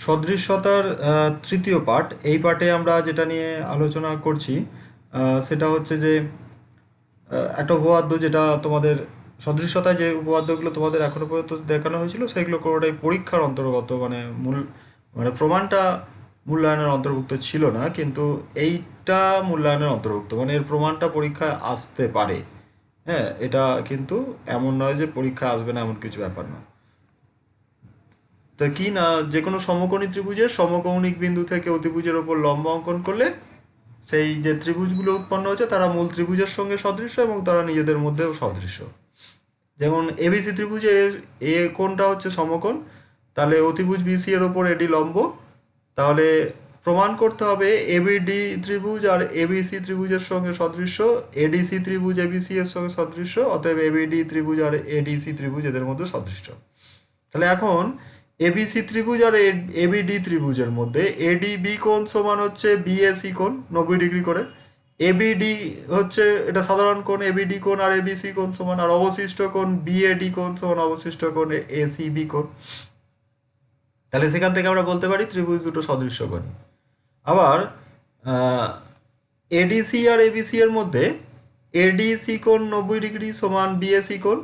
সদৃশ্যতার তৃতীয় পার্ট। এই পার্টে আমরা যেটা নিয়ে আলোচনা করছি সেটা হচ্ছে যে একটা উপপাদ্য যেটা তোমাদের সদৃশ্যতায় যে উপপাদ্যগুলো তোমাদের এখনো পর্যন্ত দেখানো হয়েছিল সেগুলো কোনোটাই পরীক্ষার অন্তর্গত, মানে প্রমাণটা মূল্যায়নের অন্তর্ভুক্ত ছিল না, কিন্তু এইটা মূল্যায়নের অন্তর্ভুক্ত, মানে এর প্রমাণটা পরীক্ষায় আসতে পারে। হ্যাঁ, এটা কিন্তু এমন নয় যে পরীক্ষায় আসবে না, এমন কিছু ব্যাপার না। তা কি না, যে কোনো সমকোণী ত্রিভুজের সমকৌণিক বিন্দু থেকে অতিভুজের ওপর লম্ব অঙ্কন করলে সেই যে ত্রিভুজগুলো উৎপন্ন হচ্ছে তারা মূল ত্রিভুজের সঙ্গে সদৃশ্য এবং তারা নিজেদের মধ্যেও সদৃশ্য। যেমন এবিসি ত্রিভুজের এ কোণটা হচ্ছে সমকোণ, তাহলে অতিভুজ বিসি এর ওপর এডি লম্ব। তাহলে প্রমাণ করতে হবে এবিডি ত্রিভুজ আর এবিসি ত্রিভুজের সঙ্গে সদৃশ্য, এডিসি ত্রিভুজ এবিসি এর সঙ্গে সদৃশ্য, অতএব এবিডি ত্রিভুজ আর এডিসি ত্রিভুজ এদের মধ্যে সদৃশ্য। তাহলে এখন এবিসি ত্রিভুজ আর এবিডি ত্রিভুজের মধ্যে এডিবি কোণ সমান হচ্ছে বিএসি কোণ 90 ডিগ্রি করে, এবিডি হচ্ছে এটা সাধারণ কোণ, এবিডি কোণ আর এবিসি কোণ সমান, আর অবশিষ্ট কোণ বিএডি কোণ সমান অবশিষ্ট কোণ এসিবি কোণ। তাহলে সেখান থেকে আমরা বলতে পারি ত্রিভুজ দুটো সদৃশ্য কোণী। আবার এডিসি আর এবিসি এর মধ্যে এডিসি কোণ 90 ডিগ্রি সমান বিএসি কোণ,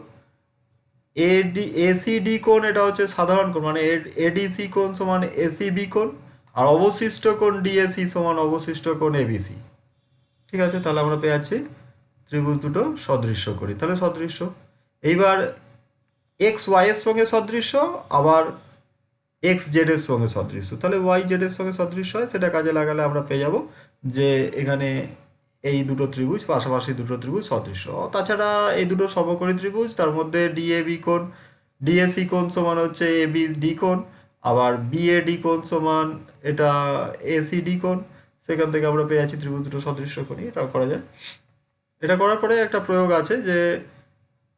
এসিডি কোণ এটা হচ্ছে সাধারণ কোণ, মানে এডিসি কোণ সমান এসিবি কোণ, আর অবশিষ্ট কোণ ডিএসি সমান অবশিষ্ট কোণ এবিসি। ঠিক আছে, তাহলে আমরা পেয়ে যাচ্ছি ত্রিভুজ দুটো সদৃশ্য করি, তাহলে সদৃশ্য। এইবার এক্স ওয়াই এর সঙ্গে সদৃশ্য, আবার এক্স জেড এর সঙ্গে সদৃশ্য। তাহলে ওয়াই জেড এর সঙ্গে সদৃশ্য হয়, সেটা কাজে লাগালে আমরা পেয়ে যাব যে এখানে এই দুটো ত্রিভুজ, পাশাপাশি দুটো ত্রিভুজ সদৃশ্য। তাছাড়া এই দুটো সমকোণী ত্রিভুজ, তার মধ্যে ডিএবি কোণ ডিএসি কোণ সমান হচ্ছে এবি ডি কোণ, আবার বিএডি কোণ সমান এটা এসিডি কোণ। সেখান থেকে আমরা পেয়ে যাচ্ছি ত্রিভুজ দুটো সদৃশ্য কোণী। এটা করা যায়। এটা করার পরে একটা প্রয়োগ আছে যে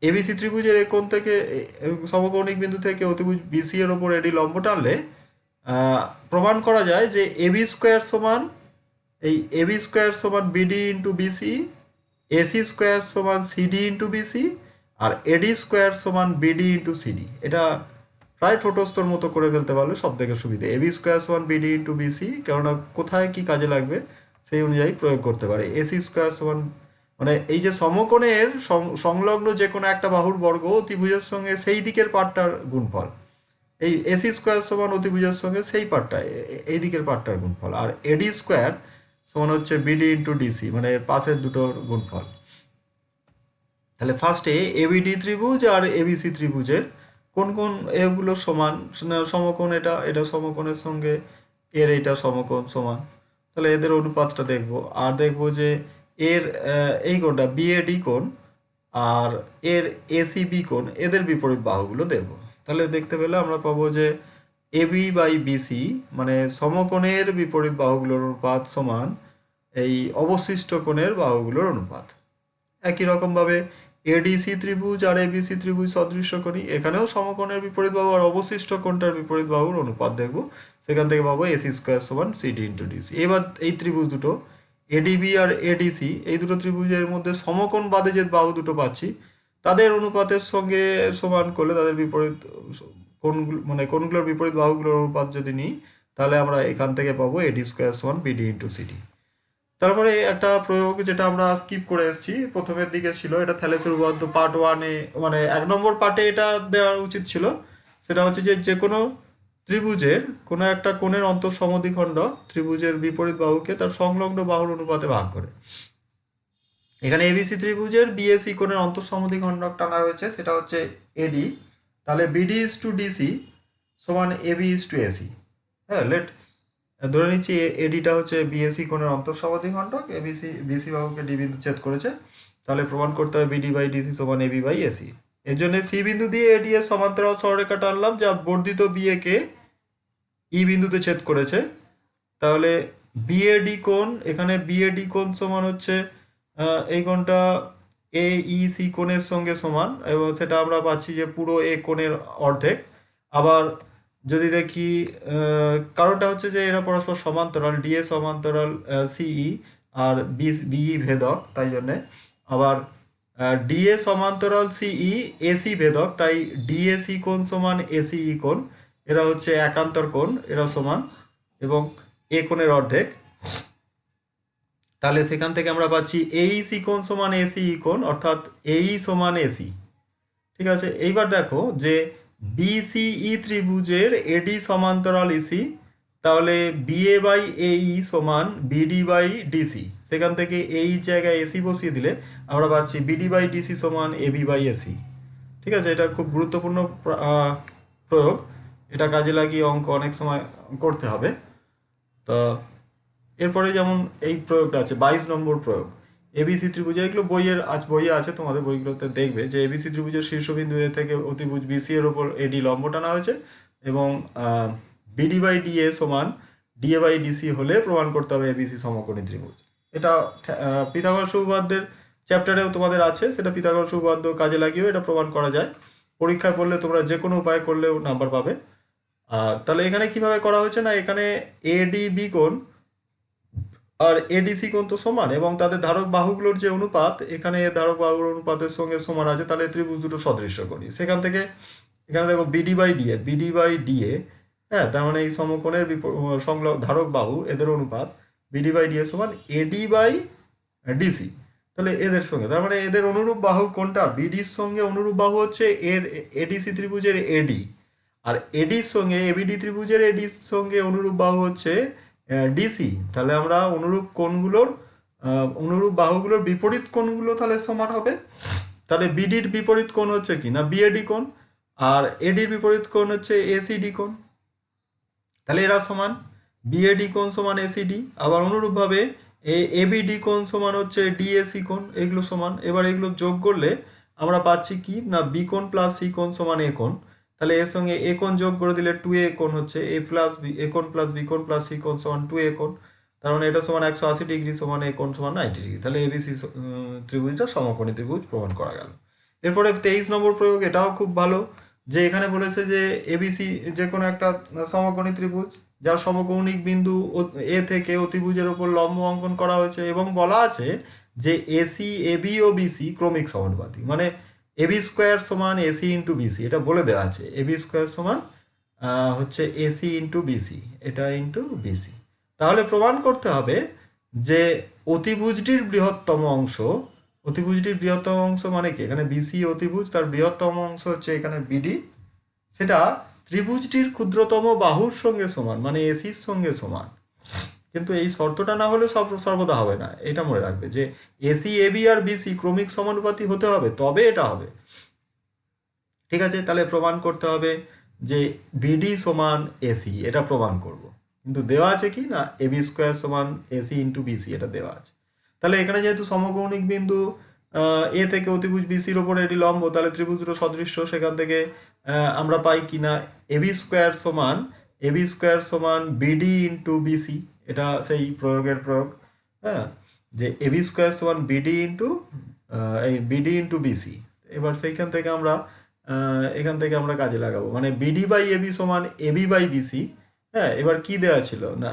এবিসি ত্রিভুজের এই কোণ থেকে সমকৌণিক বিন্দু থেকে অতিভুজ বিসি এর ওপর এডি লম্ব টানলে প্রমাণ করা যায় যে এবি স্কোয়ার সমান এবি স্কোয়ার সমান BD into BC, AC square সমান সিডি ইন্টু বিসি, আর এডি স্কোয়ার সমান বিডি ইন্টু সিডি। এটা প্রায় ঠোঁটস্থর মতো করে ফেলতে পারলে সব থেকে সুবিধে। এবি স্কোয়ার সমান বিডি ইন্টু বিসি, কেননা কোথায় কি কাজে লাগবে সেই অনুযায়ী প্রয়োগ করতে পারে। এসি স্কোয়ার সমান, মানে এই যে সমকোণের সংলগ্ন যে কোনো একটা বাহুর বর্গ অতিভুজের সঙ্গে সেই দিকের পার্টটার গুণফল, এই এসি স্কোয়ার সমান অতিভুজের সঙ্গে সেই পার্টটা এই দিকের পার্টটার গুণফল, আর এডি স্কোয়ার সমান হচ্ছে বিডি ইন্টু ডিসি, মানে পাশের দুটোর গুণফল। তাহলে ফার্স্টে এবিডি ত্রিভুজ আর এবিসি ত্রিভুজের কোন কোন এগুলো সমান, সমকোণ, এটা এটা সমকোণের সঙ্গে এর এইটা সমকোণ সমান। তাহলে এদের অনুপাতটা দেখব, আর দেখব যে এর এই কোণটা বিএডি কোণ আর এর এসিবি কোণ, এদের বিপরীত বাহুগুলো দেখব। তাহলে দেখতে পেলে আমরা পাবো যে এবি বাই বিসি মানে সমকোণের বিপরীত বাহুগুলোর অনুপাত সমান এই অবশিষ্ট কোণের বাহুগুলোর অনুপাত। একই রকমভাবে এডিসি ত্রিভুজ আর এবিসি ত্রিভুজ সদৃশ্য কোণী, এখানেও সমকোণের বিপরীত বাহু আর অবশিষ্ট কোণটার বিপরীত বাহুর অনুপাত দেখব। সেখান থেকে পাবো এসি স্কোয়ার সমান সিডি ইন্টু ডিসি। এবার এই ত্রিভুজ দুটো এডিবি আর এডিসি, এই দুটো ত্রিভুজের মধ্যে সমকোণ বাদে যে বাহু দুটো পাচ্ছি তাদের অনুপাতের সঙ্গে সমান করলে তাদের বিপরীত কোণগুলো, মানে কোণগুলোর বিপরীত বাহুগুলোর অনুপাত যদি নিই, তাহলে আমরা এখান থেকে পাবো এডি স্কোয়ার সমান বিডি ইন্টু সিডি। তারপরে একটা প্রয়োগ যেটা আমরা স্কিপ করে এসেছি, প্রথমের দিকে ছিল, এটা থ্যালেসের উপপাদ্য পার্ট 1-এ, মানে 1 নম্বর পার্টে এটা দেওয়া উচিত ছিল। সেটা হচ্ছে যে যে কোনো ত্রিভুজের কোনো একটা কোণের অন্তঃসমদ্বিখণ্ড ত্রিভুজের বিপরীত বাহুকে তার সংলগ্ন বাহুর অনুপাতে ভাগ করে। এখানে এবিসি ত্রিভুজের বিএসি কোণের অন্তঃসমদ্বিখণ্ড টানা হয়েছে, সেটা হচ্ছে এডি। তাহলে বিডি ইজ টু ডিসি সমান এবি ইজ টু এসি। হ্যাঁ, ধরে নিচ্ছি এডিটা হচ্ছে বিএসি কোণের অন্তঃসমদ্বিখণ্ডক, বিসি বাহুকে ডি বিন্দু ছেদ করেছে। তাহলে প্রমাণ করতে হবে বিডি বাই ডিসি সমান এবি বাই এসি। এর জন্য সি বিন্দু দিয়ে এডি এর সমান্তরাল সরলরেখা টানলাম, যা বর্ধিত বিএ কে ই বিন্দুতে ছেদ করেছে। তাহলে বিএডি কোণ, এখানে বিএডি কোণ সমান হচ্ছে এই কোণটা এ ই সি কোণের সঙ্গে সমান, এবং সেটা আমরা পাচ্ছি যে পুরো এ কোণের অর্ধেক। আবার যদি দেখি কারণটা হচ্ছে যে এরা পরস্পর সমান্তরাল, ডিএ সমান্তরাল সিই আর বিই ভেদক, তাই জন্যে। আবার ডিএ সমান্তরাল সিই, এসি ভেদক, তাই ডিএসি কোণ সমান এসিই কোণ। এরা হচ্ছে একান্তর কোণ, এরা সমান এবং এ কোণের অর্ধেক। তাহলে সেখান থেকে আমরা পাচ্ছি এইসি কোণ সমান এসি কোণ, অর্থাৎ এই সমান এসি। ঠিক আছে, এইবার দেখো যে বিসিই ত্রিভুজের এডি সমান্তরাল ইসি, তাহলে বিএ বাই এই সমান বিডি বাই ডিসি। সেখান থেকে এই জায়গায় এসি বসিয়ে দিলে আমরা পাচ্ছি বিডি বাই ডিসি সমান এবি বাই এসি। ঠিক আছে, এটা খুব গুরুত্বপূর্ণ প্রয়োগ, এটা কাজে লাগিয়ে অঙ্ক অনেক সময় করতে হবে। তো এরপরে যেমন এই প্রয়োগটা আছে 22 নম্বর প্রয়োগ, এবিসি ত্রিভুজ, এগুলো বইয়ে আছে, তোমাদের বইগুলোতে দেখবে যে এবিসি ত্রিভুজের শীর্ষবিন্দু এ থেকে অতিভুজ বিসি এর উপর এডি লম্ব টানা হয়েছে এবং বিডি বাই ডিএ সমান ডিএ বাই ডিসি হলে প্রমাণ করতে হবে এবিসি সমকোণী ত্রিভুজ। এটা পিথাগোরাস উপপাদ্যের চ্যাপ্টারেও তোমাদের আছে, সেটা পিথাগোরাস উপপাদ্য কাজে লাগিয়েও এটা প্রমাণ করা যায়। পরীক্ষায় পড়লে তোমরা যে কোনো উপায় করলেও নাম্বার পাবে। আর তাহলে এখানে কিভাবে করা হয়েছে না, এখানে এডিবি কোণ আর এডিসি কোণ তো সমান এবং তাদের ধারক বাহুগুলোর যে অনুপাত, এখানে ধারক বাহুর অনুপাতের সঙ্গে সমান আছে, তাহলে ত্রিভুজ দুটো সদৃশ্য করি। সেখান থেকে এখানে দেখো বিডি বাই ডিএ, হ্যাঁ, তার মানে এই সমকোণের সংলগ্ন ধারক বাহু এদের অনুপাত বিডি বাই ডিএ সমান এডি বাই ডিসি। তাহলে এদের সঙ্গে, তার মানে এদের অনুরূপ বাহু কোনটা, বিডির সঙ্গে অনুরূপ বাহু হচ্ছে এর এডিসি ত্রিভুজের এডি, আর এডির সঙ্গে এবিডি ত্রিভুজের এডির সঙ্গে অনুরূপ বাহু হচ্ছে ডিসি। তাহলে আমরা অনুরূপ বাহুগুলোর বিপরীত কোণগুলো তাহলে সমান হবে। তাহলে বিডির বিপরীত কোণ হচ্ছে কি না বিএডি কোণ, আর এডির বিপরীত কোণ হচ্ছে এসিডি কোণ। তাহলে এরা সমান, বিএডি কোণ সমান এসিডি, আবার অনুরূপভাবে এবিডি কোণ সমান হচ্ছে ডিএসি কোণ, এগুলো সমান। এবার এগুলো যোগ করলে আমরা পাচ্ছি কি না বি কোণ প্লাস সি কোণ সমান এ কোণ। তাহলে এর সঙ্গে এ কোণ যোগ করে দিলে 2a কোণ হচ্ছে এ কোণ প্লাস বি কোণ প্লাস সি কোণ সমান 2a কোণ। তার মানে এটা সমান 180 ডিগ্রি সমান এ কোণ সমান 90 ডিগ্রি। তাহলে এবিসি ত্রিভুজটা সমকোণী ত্রিভুজ প্রমাণ করা গেল। এরপরে 23 নম্বর প্রয়োগ, এটাও খুব ভালো, যে এখানে বলেছে যে এবিসি যে কোনো একটা সমকোণী ত্রিভুজ যার সমকৌণিক বিন্দু এ থেকে অতিভুজের উপর লম্ব অঙ্কন করা হয়েছে এবং বলা আছে যে এসি এবি ও বিসি ক্রমিক সমানুপাতিক, মানে এবি স্কোয়ার সমান এসি ইন্টু বিসি, এটা বলে দেওয়া আছে। এবি স্কোয়ার সমান হচ্ছে এসি ইন্টু বিসি, এটা ইন্টু বিসি। তাহলে প্রমাণ করতে হবে যে অতিভুজটির বৃহত্তম অংশ মানে কি, এখানে বিসি অতিভুজ, তার বৃহত্তম অংশ হচ্ছে এখানে বিডি, সেটা ত্রিভুজটির ক্ষুদ্রতম বাহুর সঙ্গে সমান, মানে এসির সঙ্গে সমান। কিন্তু এই শর্তটা না হলে সর্বদা হবে না, এটা মনে রাখবে যে এসি এবি আর বিসি ক্রমিক সমানুপাতি হতে হবে, তবে এটা হবে। ঠিক আছে, তাহলে প্রমাণ করতে হবে যে বিডি সমান এসি, এটা প্রমাণ করব। কিন্তু দেওয়া আছে কি না এবি স্কোয়ার সমান এসি ইন্টু বিসি, এটা দেওয়া আছে। তাহলে এখানে যেহেতু সমকৌণিক বিন্দু এ থেকে অতিভুজ বিসির ওপরে এটি লম্ব, তাহলে ত্রিভুজ দুটো সদৃশ্য। সেখান থেকে আমরা পাই কিনা এবি স্কোয়ার সমান বিডি ইন্টু বিসি, এটা সেই প্রয়োগের প্রয়োগ, হ্যাঁ, যে এবি স্কোয়ার সমান বিডি ইন্টু বিসি। এবার সেইখান থেকে আমরা এখান থেকে আমরা কাজে লাগাবো, মানে বিডি বাই এবি সমান এবি বাই বিসি। হ্যাঁ, এবার কি দেওয়া ছিল না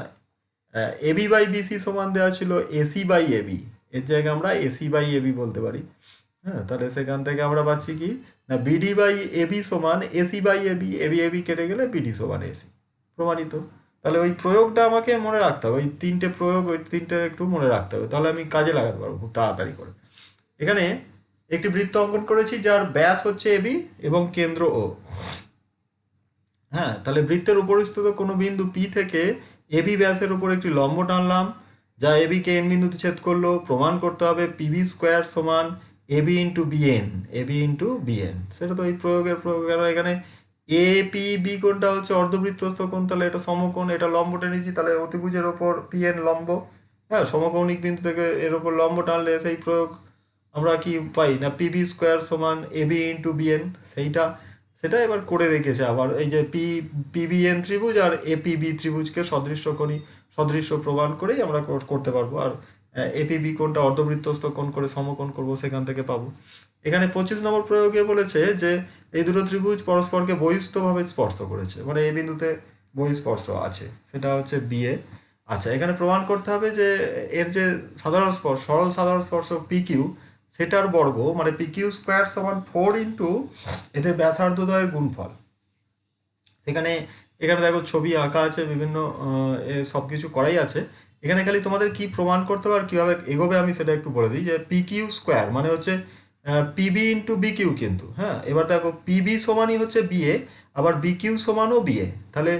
এবি বাই বিসি সমান দেওয়া ছিল এসি বাই এবি, এর জায়গায় আমরা এসি বাই এবি বলতে পারি। হ্যাঁ, তাহলে সেখান থেকে আমরা পাচ্ছি কি না বিডি বাই এবি সমান এসি বাই এবি, এবি কেটে গেলে বিডি সমান এসি, প্রমাণিত। তাহলে ওই প্রয়োগটা আমাকে মনে রাখতে হবে, ওই তিনটে একটু মনে রাখতে হবে, তাহলে আমি কাজে লাগাতে পারবো খুব তাড়াতাড়ি করে। এখানে একটি বৃত্ত অঙ্কন করেছি যার ব্যাস হচ্ছে এবি এবং কেন্দ্র ও। হ্যাঁ, তাহলে বৃত্তের উপরিস্থিত কোনো বিন্দু পি থেকে এবি ব্যাসের উপর একটি লম্ব টানলাম যা এবি কে এন বিন্দুতে ছেদ করলো। প্রমাণ করতে হবে পিবি স্কোয়ার সমান এবি ইন্টু বিএন। সেটা তো এই প্রয়োগ, এখানে এ পি বি কোণটা হচ্ছে অর্ধবৃত্তস্থ কোণ, তাহলে এটা সমকোণ, এটা লম্ব টেনেছি, তাহলে অতিভুজের ওপর পিএন লম্ব। হ্যাঁ, সমকৌণিক বিন্দু থেকে এর ওপর লম্ব টানলে সেই প্রয়োগ আমরা কি পাই না পিবি স্কোয়ার সমান এবি ইন্টু বিএন, সেটা এবার করে রেখেছে। আবার এই যে পিবিএন ত্রিভুজ আর এপিবি ত্রিভুজকে সদৃশ্য প্রমাণ করেই আমরা করতে পারবো। আর এপিবি কোণটা অর্ধবৃত্তস্থ কোণ করে সমকোণ করব, সেখান থেকে পাবো। এখানে 25 নম্বর প্রয়োগে বলেছে যে এই দুটো ত্রিভুজ পরস্পরকে বহিস্থভাবে স্পর্শ করেছে, মানে এই বিন্দুতে বহিঃস্পর্শ আছে, সেটা হচ্ছে বিএ। আচ্ছা, এখানে প্রমাণ করতে হবে যে এর যে সরল সাধারণ স্পর্শ পিকিউ, সেটার বর্গ মানে পিকিউ স্কোয়ার সমান 4 ইন্টু এদের ব্যাসার্ধদ্বয়ের গুণফল। সেখানে এখানে দেখো ছবি আঁকা আছে, বিভিন্ন সব কিছু করাই আছে। এখানে খালি তোমাদের কি প্রমাণ করতে হবে আর কীভাবে এগোবে আমি সেটা একটু বলে দিই, যে পি কিউ স্কোয়ার মানে হচ্ছে পিবি ইন্টু বি কিউ কিন্তু, হ্যাঁ। এবার দেখো পিবি সমানই হচ্ছে বিএ, আবার বি কিউ সমানও বিএ। তাহলে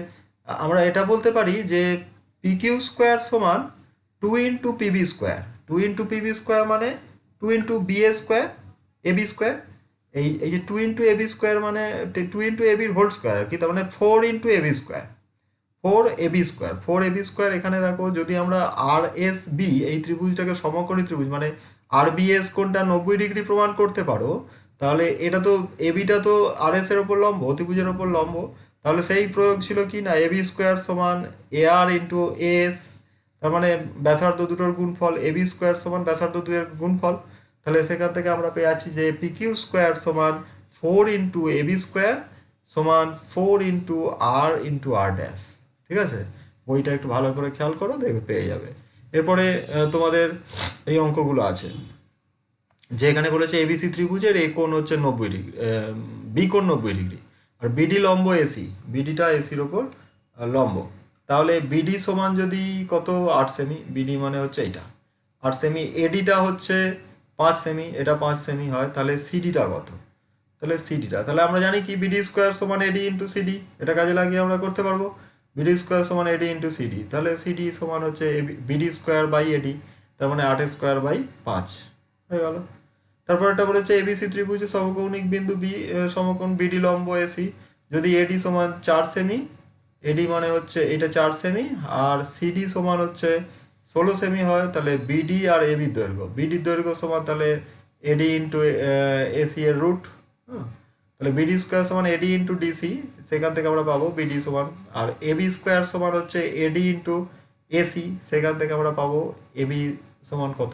আমরা এটা বলতে পারি যে পি কিউ স্কোয়ার সমান 2 into PB square. 2 into PB square মানে 2 into BA square AB square. এই যে 2 ইন্টু এবি স্কোয়ার মানে 2 ইন্টু এবির হোল স্কোয়ার আর কি, তার মানে 4 into AB square. 4 AB square, 4 AB square. এখানে দেখো যদি আমরা আর এস বি এই ত্রিভুজটাকে সমকোণী ত্রিভুজ মানে আর বি এস কোণটা 90 ডিগ্রি প্রমাণ করতে পারো, তাহলে এটা তো এবিটা তো আর এস এর ওপর লম্ব, অতিভুজের ওপর লম্ব। তাহলে সেই প্রয়োগ ছিল কি না, এবি স্কোয়ার সমান এ আর ইন্টু এস, তার মানে ব্যাসার্ধ দুটোর গুণফল। এবি স্কোয়ার সমান ব্যাসার্ধ দুয়ের গুণফল। তাহলে সেখান থেকে আমরা পেয়ে যাচ্ছি যে পি কিউ স্কোয়ার সমান 4 ইন্টু এবি স্কোয়ার সমান 4 ইন্টু আর ড্যাশ। ঠিক আছে, বইটা একটু ভালো করে খেয়াল করো, দেখবে পেয়ে যাবে। এরপরে তোমাদের এই অঙ্কগুলো আছে, যে এখানে বলেছে এবিসি ত্রিভুজের এ কোণ হচ্ছে 90 ডিগ্রি, বি কোণ 90 ডিগ্রি, আর বিডি লম্ব এসি, বিডিটা এসির ওপর লম্ব। তাহলে বিডি সমান যদি কত 8 সেমি, বিডি মানে হচ্ছে এইটা 8 সেমি, এডিটা হচ্ছে 5 সেমি, এটা 5 সেমি হয়, তাহলে সিডিটা কত? তাহলে সিডিটা, তাহলে আমরা জানি কি বিডি স্কোয়ার সমান এডি ইন্টু সিডি, এটা কাজে লাগিয়ে আমরা করতে পারবো। বিডি স্কোয়ার সমান এডি ইন্টু সিডি, তাহলে সিডি সমান হচ্ছে বিডি স্কোয়ার বাই এডি, তার মানে 8 স্কোয়ার বাই 5 হয়ে গেল। তারপর এটা বলেছে এবিসি ত্রিভুজে সমকৌণিক বিন্দু বি সমকোণ বিডি লম্ব এসি, যদি এডি সমান 4 সেমি, এডি মানে হচ্ছে এটা 4 সেমি, আর সিডি সমান হচ্ছে 16 সেমি হয়, তাহলে বিডি আর এবির দৈর্ঘ্য, বিডির দৈর্ঘ্য সমান তাহলে এডি ইন্টু এসি এর রুট। হ্যাঁ, তাহলে বিডি স্কোয়ার সমান এডি ইন্টু ডিসি, সেখান থেকে আমরা পাবো বিডি সমান, আর এবি স্কোয়ার সমান হচ্ছে এডি ইন্টু এসি, সেখান থেকে আমরা পাবো এবি সমান কত।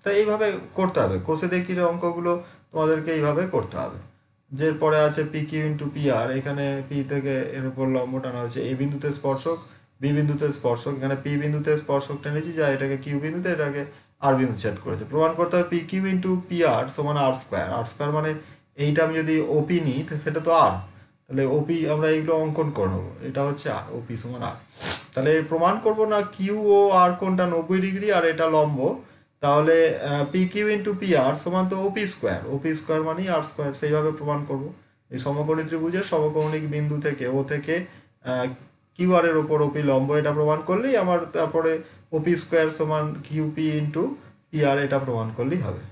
তাই এইভাবে করতে হবে, কোষে দেখির অঙ্কগুলো তোমাদেরকে এইভাবে করতে হবে। যে পরে আছে P Q into P R, এখানে পি থেকে এর উপর লম্ব টানা হচ্ছে, এ বিন্দুতে স্পর্শক, বি বিন্দুতে স্পর্শক, এখানে পি বিন্দুতে স্পর্শক টেনেছি, যা এটাকে কিউ বিন্দুতে, এটাকে আর বিন্দু ছেদ করেছে। প্রমাণ করতে হবে P Q into P R সমান আর স্কোয়ার। আর স্কোয়ার মানে এইটা আমি যদি ওপি নিই সেটা তো আর, তাহলে ওপি আমরা এইগুলো অঙ্কন করে নেবো, এটা হচ্ছে আর, ওপি সমান আর। তাহলে প্রমাণ করব না কিউ ও আর কোণটা 90 ডিগ্রি আর এটা লম্ব, তাহলে P Q into P R সমান তো ওপি স্কোয়ার, ওপি স্কোয়ার মানেই আর স্কোয়ার, সেইভাবে প্রমাণ করব। এই সমকোণী ত্রিভুজের সমকৌণিক বিন্দু থেকে ও থেকে কিউ আর এর ওপর ওপি লম্ব, এটা প্রমাণ করলেই আমার তারপরে ওপি স্কোয়ার সমান Q P into P R, এটা প্রমাণ করলেই হবে।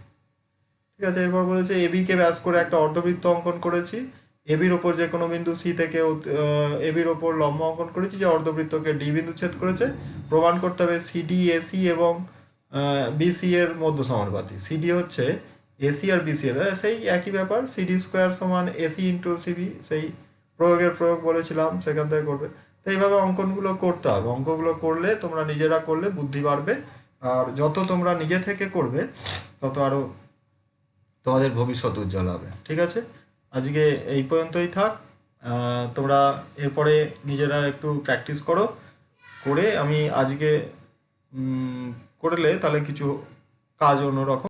ঠিক আছে, এরপর বলেছে এবি কে ব্যাস করে একটা অর্ধবৃত্ত অঙ্কন করেছি, এবির ওপর যে কোনো বিন্দু সি থেকে এবির ওপর লম্ব অঙ্কন করেছি, যে অর্ধবৃত্তকে ডি বিন্দু ছেদ করেছে। প্রমাণ করতে হবে সিডি এসি এবং বিসি এর মধ্য সমানুপাতি। সিডি হচ্ছে এসি আর বিসি এর, সেই একই ব্যাপার, সিডি স্কোয়ার সমান এসি ইন্টু সিবি, সেই প্রয়োগ বলেছিলাম, সেখান থেকে করবে। তো এইভাবে অঙ্কনগুলো করতে হবে, অঙ্কগুলো করলে তোমরা নিজেরা করলে বুদ্ধি বাড়বে, আর যত তোমরা নিজে থেকে করবে তত আরও তোমাদের ভবিষ্যৎ উজ্জ্বল হবে। ঠিক আছে, আজকে এই পর্যন্তই থাক। তোমরা এরপরে নিজেরা একটু প্র্যাকটিস করো, করে আমি আজকে করলে তাহলে কিছু কাজ অন্যরকম